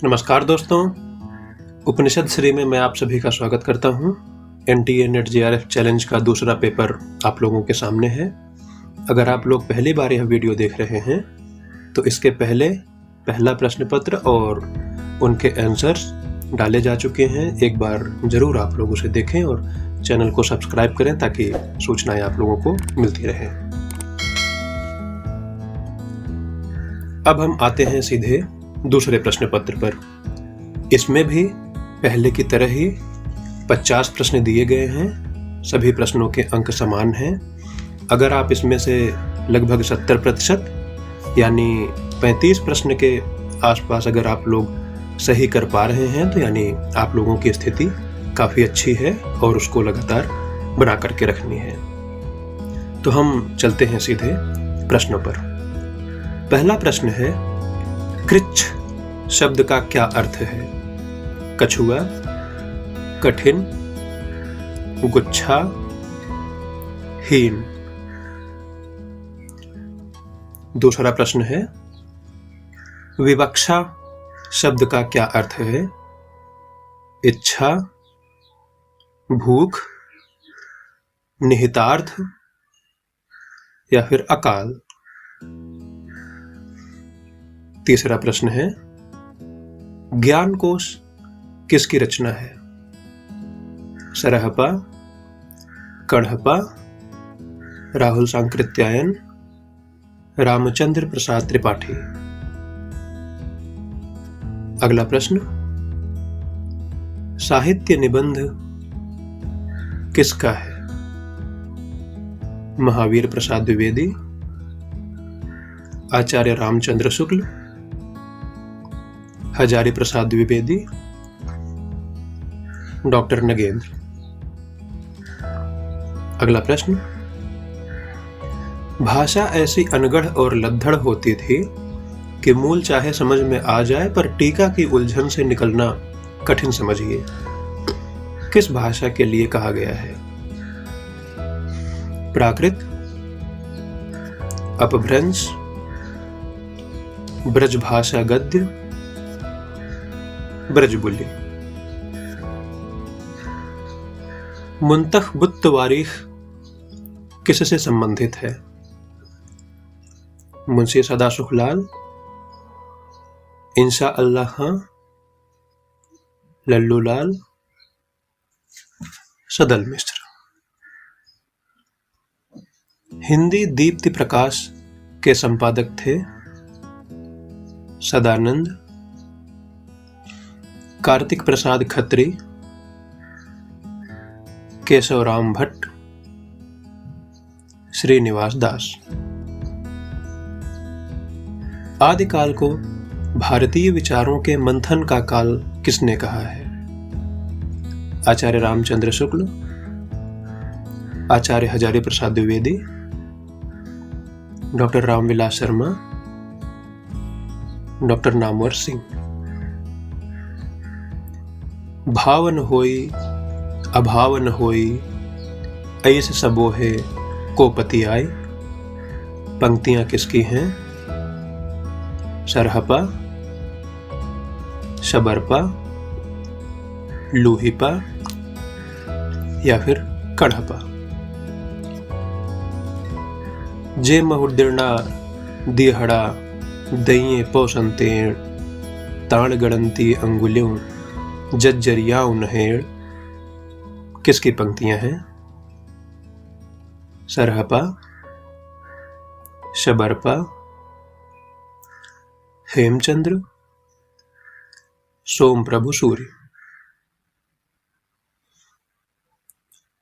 नमस्कार दोस्तों, उपनिषद श्री में मैं आप सभी का स्वागत करता हूं। NTA NET JRF चैलेंज का दूसरा पेपर आप लोगों के सामने है। अगर आप लोग पहली बार यह वीडियो देख रहे हैं तो इसके पहले पहला प्रश्न पत्र और उनके आंसर्स डाले जा चुके हैं। एक बार जरूर आप लोग उसे देखें और चैनल को सब्सक्राइब करें ताकि सूचनाएं आप लोगों को मिलती रहें। अब हम आते हैं सीधे दूसरे प्रश्न पत्र पर। इसमें भी पहले की तरह ही 50 प्रश्न दिए गए हैं। सभी प्रश्नों के अंक समान हैं। अगर आप इसमें से लगभग 70% यानी 35 प्रश्न के आसपास अगर आप लोग सही कर पा रहे हैं तो यानी आप लोगों की स्थिति काफ़ी अच्छी है और उसको लगातार बना करके रखनी है। तो हम चलते हैं सीधे प्रश्नों पर। पहला प्रश्न है, कृच्छ शब्द का क्या अर्थ है? कछुआ, कठिन, गुच्छा, हीन। दूसरा प्रश्न है, विवक्षा शब्द का क्या अर्थ है? इच्छा, भूख, निहितार्थ या फिर अकाल। तीसरा प्रश्न है, ज्ञान कोश किसकी रचना है? सरहपा, कढ़पा, राहुल सांकृत्यायन, रामचंद्र प्रसाद त्रिपाठी। अगला प्रश्न, साहित्य निबंध किसका है? महावीर प्रसाद द्विवेदी, आचार्य रामचंद्र शुक्ल, हजारी प्रसाद द्विवेदी, डॉक्टर नगेंद्र। अगला प्रश्न, भाषा ऐसी अनगढ़ और लद्दड़ होती थी कि मूल चाहे समझ में आ जाए पर टीका की उलझन से निकलना कठिन समझिए। किस भाषा के लिए कहा गया है? प्राकृत, अपभ्रंश, ब्रजभाषा गद्य, ब्रजबुली। मुंतखबुत वारीख किससे संबंधित है? मुंशी सदा सुखलाल, इंशा अल्लाह खां, लल्लू लाल, सदल मिश्र। हिंदी दीप्ति प्रकाश के संपादक थे सदानंद, कार्तिक प्रसाद खत्री, केशवराम भट्ट, श्रीनिवास दास। आदिकाल को भारतीय विचारों के मंथन का काल किसने कहा है? आचार्य रामचंद्र शुक्ल, आचार्य हजारी प्रसाद द्विवेदी, डॉक्टर रामविलास शर्मा, डॉक्टर नामवर सिंह। भावन होई अभावन होई ऐस सबोहे को पति आए। पंक्तियां किसकी हैं? सरहपा, शबरपा, लूहीपा या फिर कढ़पा। जे महुद्दिरना दिहड़ा दइये पोसंतेण ताण गणंती अंगुलियों जज्जरियां नहेड़। किसकी पंक्तियां हैं? सरहपा, शबरपा, हेमचंद्र, सोम प्रभु सूर्य।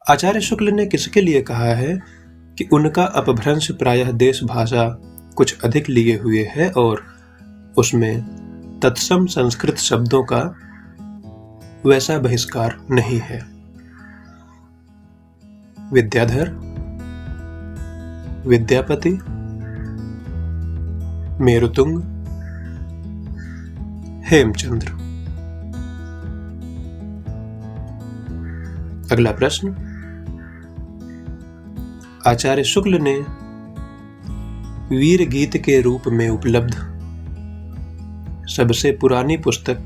आचार्य शुक्ल ने किसके लिए कहा है कि उनका अपभ्रंश प्रायः देश भाषा कुछ अधिक लिए हुए है और उसमें तत्सम संस्कृत शब्दों का वैसा बहिष्कार नहीं है? विद्याधर, विद्यापति, मेरुतुंग, हेमचंद्र। अगला प्रश्न, आचार्य शुक्ल ने वीर गीत के रूप में उपलब्ध सबसे पुरानी पुस्तक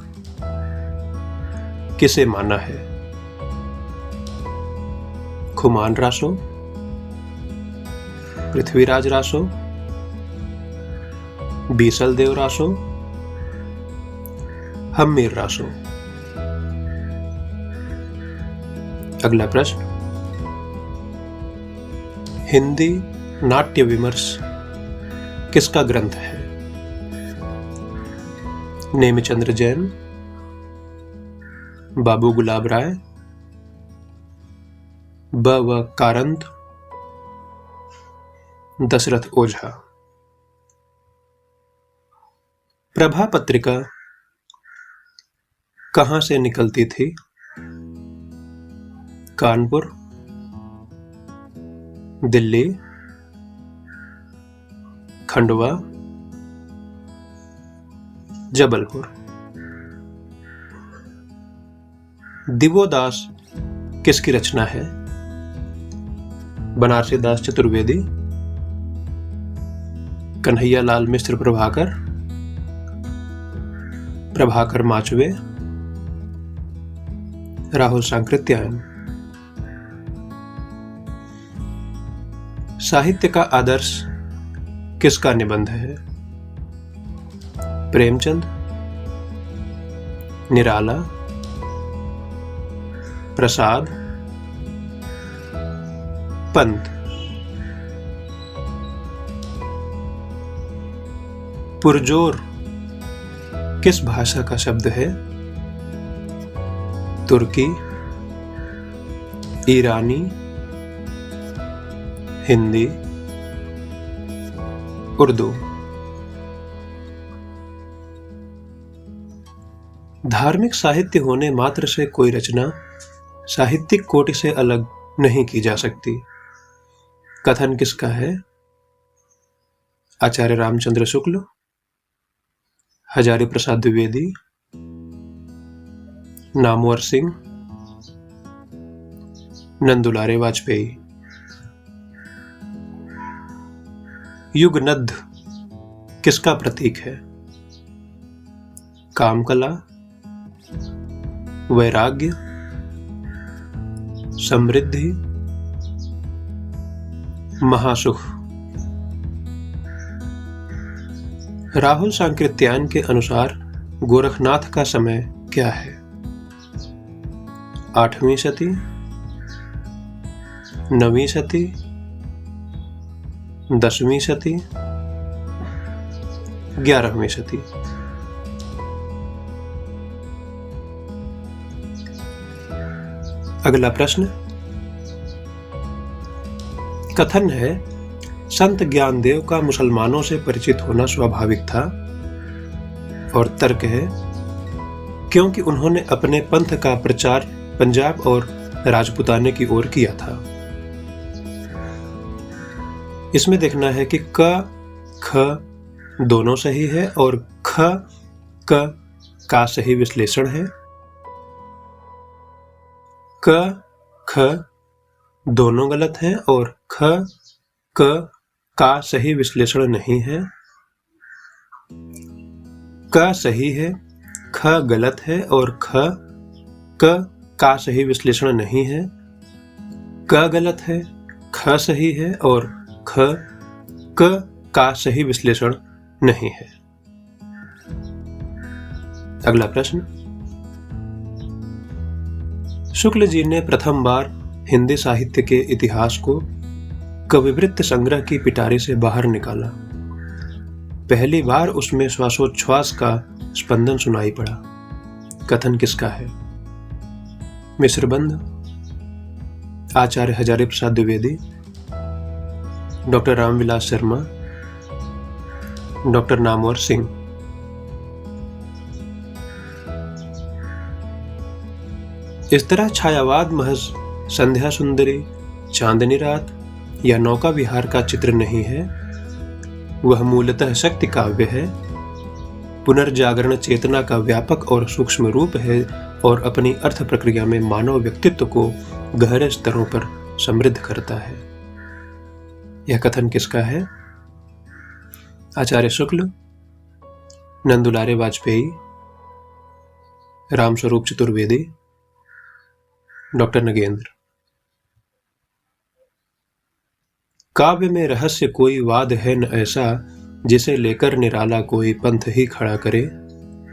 किसे माना है? खुमान रासो, पृथ्वीराज रासो, बीसल देव रासो, हम्मीर रासो। अगला प्रश्न, हिंदी नाट्य विमर्श किसका ग्रंथ है? नेमिचंद्र जैन, बाबू गुलाब राय, ब व कारंत, दशरथ ओझा। प्रभा पत्रिका कहां से निकलती थी? कानपुर, दिल्ली, खंडवा, जबलपुर। दिवोदास किसकी रचना है? बनारसी दास चतुर्वेदी, कन्हैया लाल मिश्र प्रभाकर, प्रभाकर माचवे, राहुल सांकृत्यायन। साहित्य का आदर्श किसका निबंध है? प्रेमचंद, निराला, प्रसाद, पंत। पुरजोर किस भाषा का शब्द है? तुर्की, ईरानी, हिंदी, उर्दू। धार्मिक साहित्य होने मात्र से कोई रचना साहित्यिक कोटि से अलग नहीं की जा सकती। कथन किसका है? आचार्य रामचंद्र शुक्ल, हजारी प्रसाद द्विवेदी, नामवर सिंह, नंदुलारे वाजपेयी। युगनद्ध किसका प्रतीक है? कामकला, वैराग्य, समृद्धि, महासुख। राहुल सांकृत्यायन के अनुसार गोरखनाथ का समय क्या है? 8वीं सदी, 9वीं सदी, 10वीं सदी, 11वीं सदी। अगला प्रश्न, कथन है संत ज्ञानदेव का मुसलमानों से परिचित होना स्वाभाविक था, और तर्क है क्योंकि उन्होंने अपने पंथ का प्रचार पंजाब और राजपुताने की ओर किया था। इसमें देखना है कि क ख दोनों सही है और ख क का सही विश्लेषण है। क ख दोनों गलत हैं और ख क का सही विश्लेषण नहीं है। क सही है, ख गलत है और ख क का सही विश्लेषण नहीं है। क गलत है, ख सही है और ख क का सही विश्लेषण नहीं है। अगला प्रश्न, शुक्ल जी ने प्रथम बार हिंदी साहित्य के इतिहास को कविवृत्त संग्रह की पिटारी से बाहर निकाला। पहली बार उसमें श्वासोच्छ्वास का स्पंदन सुनाई पड़ा। कथन किसका है? मिश्रबंध, आचार्य हजारी प्रसाद द्विवेदी, डॉक्टर रामविलास शर्मा, डॉक्टर नामवर सिंह। इस तरह छायावाद महज संध्या सुंदरी, चांदनी रात या नौका विहार का चित्र नहीं है। वह मूलतः शक्ति काव्य है, पुनर्जागरण चेतना का व्यापक और सूक्ष्म रूप है और अपनी अर्थ प्रक्रिया में मानव व्यक्तित्व को गहरे स्तरों पर समृद्ध करता है। यह कथन किसका है? आचार्य शुक्ल, नंदुलारे वाजपेयी, रामस्वरूप चतुर्वेदी, डॉक्टर नगेंद्र। काव्य में रहस्य कोई वाद है न ऐसा, जिसे लेकर निराला कोई पंथ ही खड़ा करे।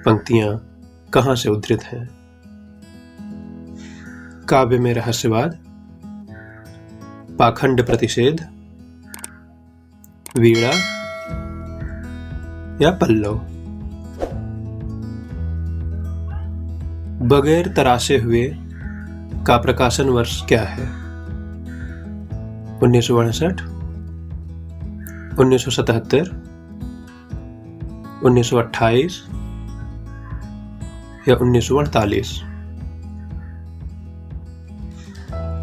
पंक्तियां कहां से उद्धृत हैं? काव्य में रहस्यवाद, पाखंड प्रतिषेध, वीणा या पल्लव। बगैर तराशे हुए का प्रकाशन वर्ष क्या है? 1968, 1977, 1928 या 1948?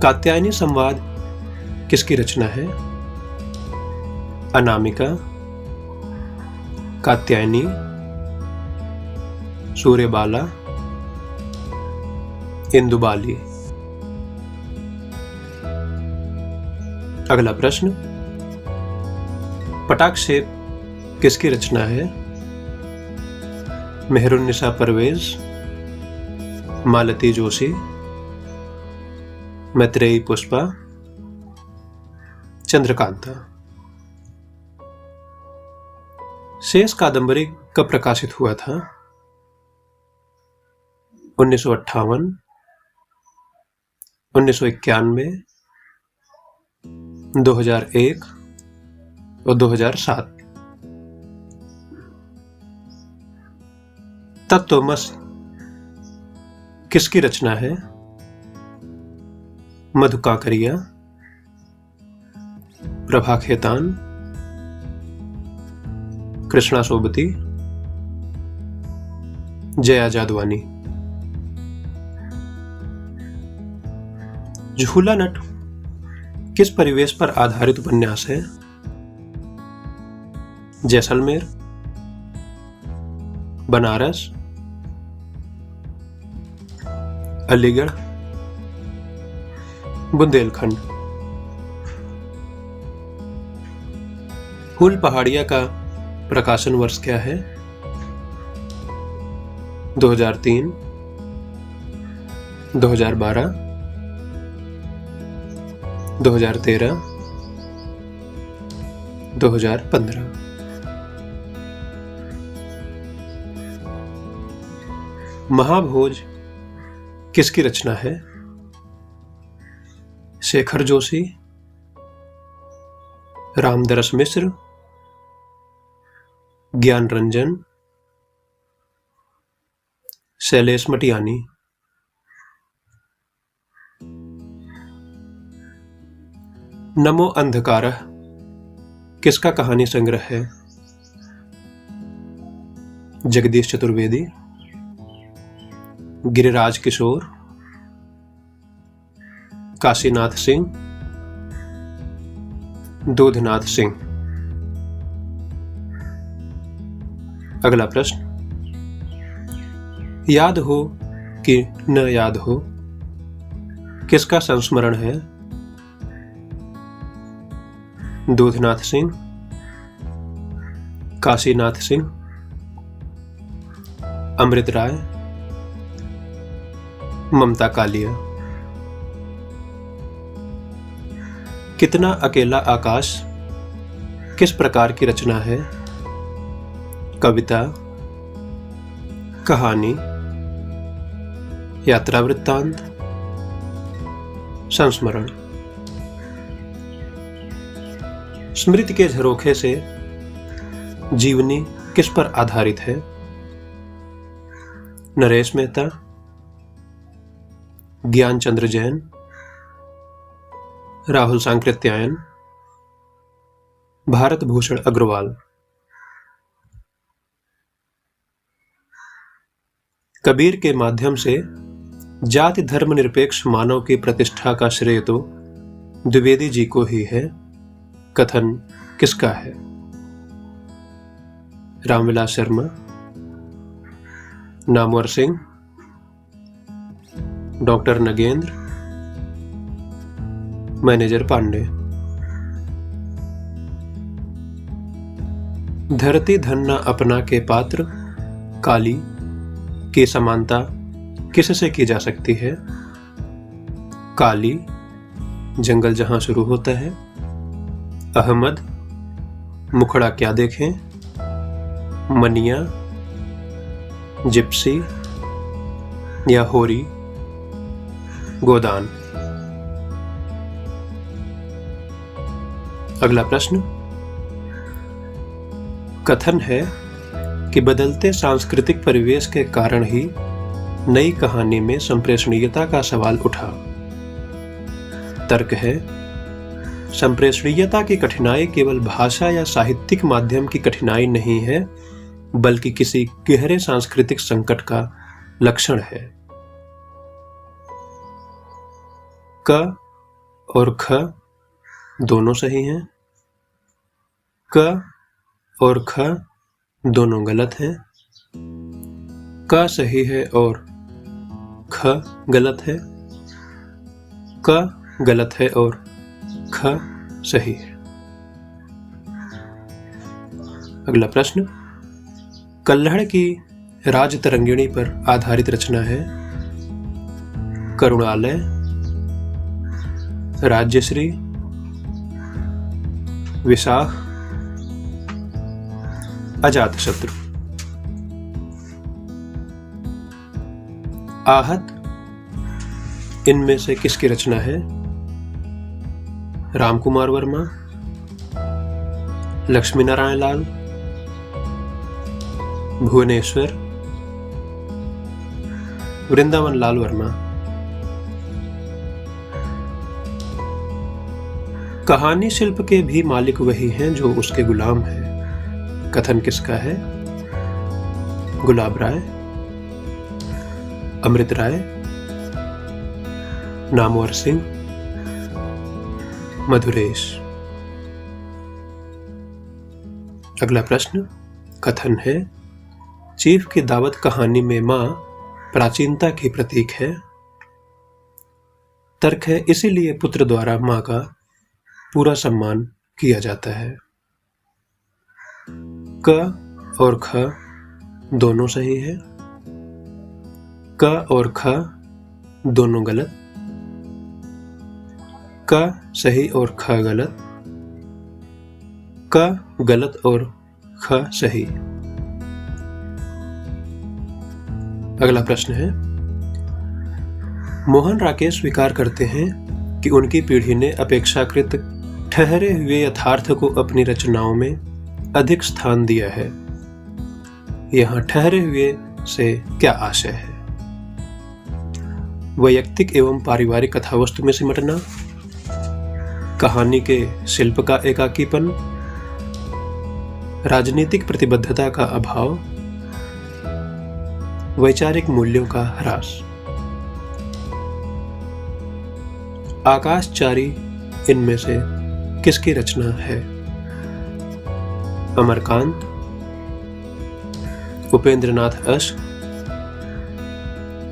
कात्यायनी संवाद किसकी रचना है? अनामिका, कात्यायनी, सूर्यबाला, इंदुबाली। अगला प्रश्न, पटाक्षेप किसकी रचना है? मेहरुन्निसा परवेज, मालती जोशी, मैत्रेयी पुष्पा, चंद्रकांता। शेष कादंबरी कब प्रकाशित हुआ था? 1958, 1991, 2001 और 2007? तत्वमस किसकी रचना है? मधु काकरिया, प्रभा खेतान, कृष्णा सोबती, जया जादवानी। झूला नट किस परिवेश पर आधारित उपन्यास है? जैसलमेर, बनारस, अलीगढ़, बुंदेलखंड? फूल पहाड़िया का प्रकाशन वर्ष क्या है? 2003, 2012, 2013, 2015? महाभोज किसकी रचना है? शेखर जोशी, रामदरस मिश्र, ज्ञान रंजन, शैलेश मटियानी? नमो अंधकारः किसका कहानी संग्रह है? जगदीश चतुर्वेदी, गिरिराज किशोर, काशीनाथ सिंह, दूधनाथ सिंह? अगला प्रश्न, याद हो कि न याद हो किसका संस्मरण है? दूधनाथ सिंह, काशीनाथ सिंह, अमृत राय, ममता कालिया? कितना अकेला आकाश किस प्रकार की रचना है? कविता, कहानी, यात्रा वृत्तांत, संस्मरण? स्मृति के झरोखे से जीवनी किस पर आधारित है? नरेश मेहता, ज्ञानचंद्र जैन, राहुल सांकृत्यायन, भारत भूषण अग्रवाल? कबीर के माध्यम से जाति धर्म निरपेक्ष मानव की प्रतिष्ठा का श्रेय तो द्विवेदी जी को ही है। कथन किसका है? रामविलास शर्मा, नामवर सिंह, डॉक्टर नगेंद्र, मैनेजर पांडे? धरती धन्ना अपना के पात्र काली की समानता किससे की जा सकती है? काली, जंगल जहां शुरू होता है। अहमद, मुखड़ा क्या देखें। मनिया, जिप्सी या होरी, गोदान। अगला प्रश्न, कथन है कि बदलते सांस्कृतिक परिवेश के कारण ही नई कहानी में संप्रेषणीयता का सवाल उठा। तर्क है, संप्रेषणीयता की कठिनाई केवल भाषा या साहित्यिक माध्यम की कठिनाई नहीं है, बल्कि किसी गहरे सांस्कृतिक संकट का लक्षण है। क और ख दोनों सही हैं। क और ख दोनों गलत हैं। क सही है और ख गलत है। क गलत है और ख सही है। अगला प्रश्न, कल्हड़ की राज तरंगिणी पर आधारित रचना है। करुणालय, राज्यश्री, विशाख, अजातशत्रु। आहत इनमें से किसकी रचना है? रामकुमार वर्मा, लक्ष्मी नारायण लाल, भुवनेश्वर, वृंदावन लाल वर्मा। कहानी शिल्प के भी मालिक वही हैं जो उसके गुलाम हैं। कथन किसका है? गुलाब राय, अमृत राय, नामवर सिंह, मधुरेश। अगला प्रश्न, कथन है, चीफ की दावत कहानी में मां प्राचीनता की प्रतीक है। तर्क है, इसीलिए पुत्र द्वारा मां का पूरा सम्मान किया जाता है। क और ख दोनों सही है। क और ख दोनों गलत। क सही और ख गलत। क गलत और ख सही। अगला प्रश्न है, मोहन राकेश स्वीकार करते हैं कि उनकी पीढ़ी ने अपेक्षाकृत ठहरे हुए यथार्थ को अपनी रचनाओं में अधिक स्थान दिया है। यहाँ ठहरे हुए से क्या आशय है? वैयक्तिक एवं पारिवारिक कथावस्तु में सिमटना, कहानी के शिल्प का एकाकीपन, राजनीतिक प्रतिबद्धता का अभाव, वैचारिक मूल्यों का ह्रास। आकाशचारी इनमें से किसकी रचना है? अमरकांत, उपेंद्रनाथ अश्क,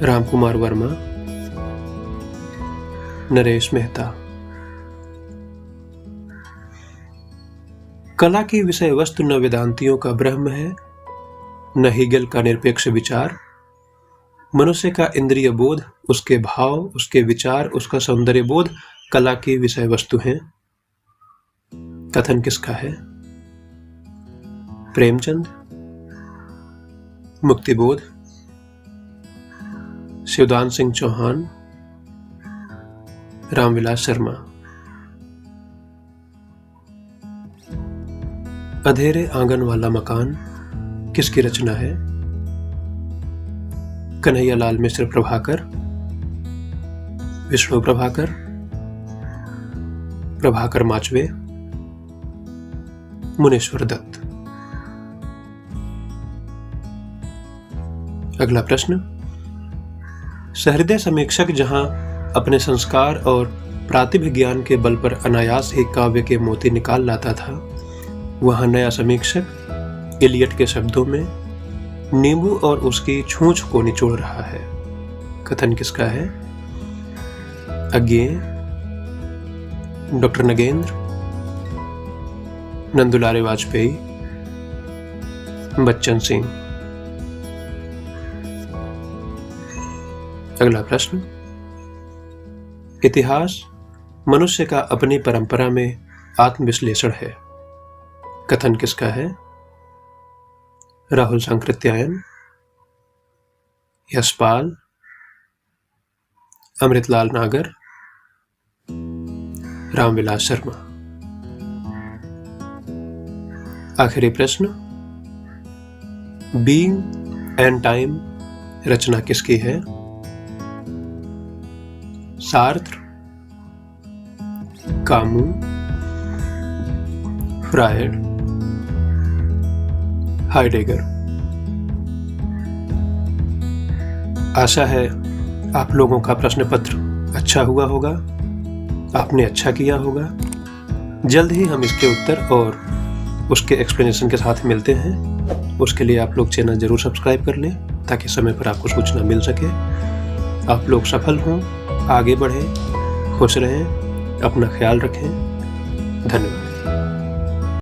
रामकुमार वर्मा, नरेश मेहता। कला की विषय वस्तु न वेदांतियों का ब्रह्म है, न हीगल का निरपेक्ष विचार। मनुष्य का इंद्रिय बोध, उसके भाव, उसके विचार, उसका सौंदर्य बोध कला की विषय वस्तु हैं। कथन किसका है? प्रेमचंद, मुक्तिबोध, शिवदान सिंह चौहान, रामविलास शर्मा। अंधेरे आंगन वाला मकान किसकी रचना है? कन्हैयालाल मिश्र प्रभाकर, विष्णु प्रभाकर, प्रभाकर माचवे, मुनेश्वर दत्त। अगला प्रश्न, सहृदय समीक्षक जहां अपने संस्कार और प्रातिभ ज्ञान के बल पर अनायास ही काव्य के मोती निकाल लाता था, वहां नया समीक्षक इलियट के शब्दों में नींबू और उसकी छूंछ को निचोड़ रहा है। कथन किसका है? अज्ञेय, डॉक्टर नगेंद्र, नंदुलारे वाजपेयी, बच्चन सिंह। अगला प्रश्न, इतिहास मनुष्य का अपनी परंपरा में आत्मविश्लेषण है। कथन किसका है? राहुल सांकृत्यायन, यशपाल, अमृतलाल नागर, रामविलास शर्मा। आखिरी प्रश्न, बीइंग एंड टाइम रचना किसकी है? Sartre, Camus, Freud, Heidegger. आशा है आप लोगों का प्रश्न पत्र अच्छा हुआ होगा, आपने अच्छा किया होगा। जल्द ही हम इसके उत्तर और उसके एक्सप्लेनेशन के साथ मिलते हैं। उसके लिए आप लोग चैनल जरूर सब्सक्राइब कर लें ताकि समय पर आपको सूचना मिल सके। आप लोग सफल हों, आगे बढ़ें, खुश रहें, अपना ख्याल रखें। धन्यवाद।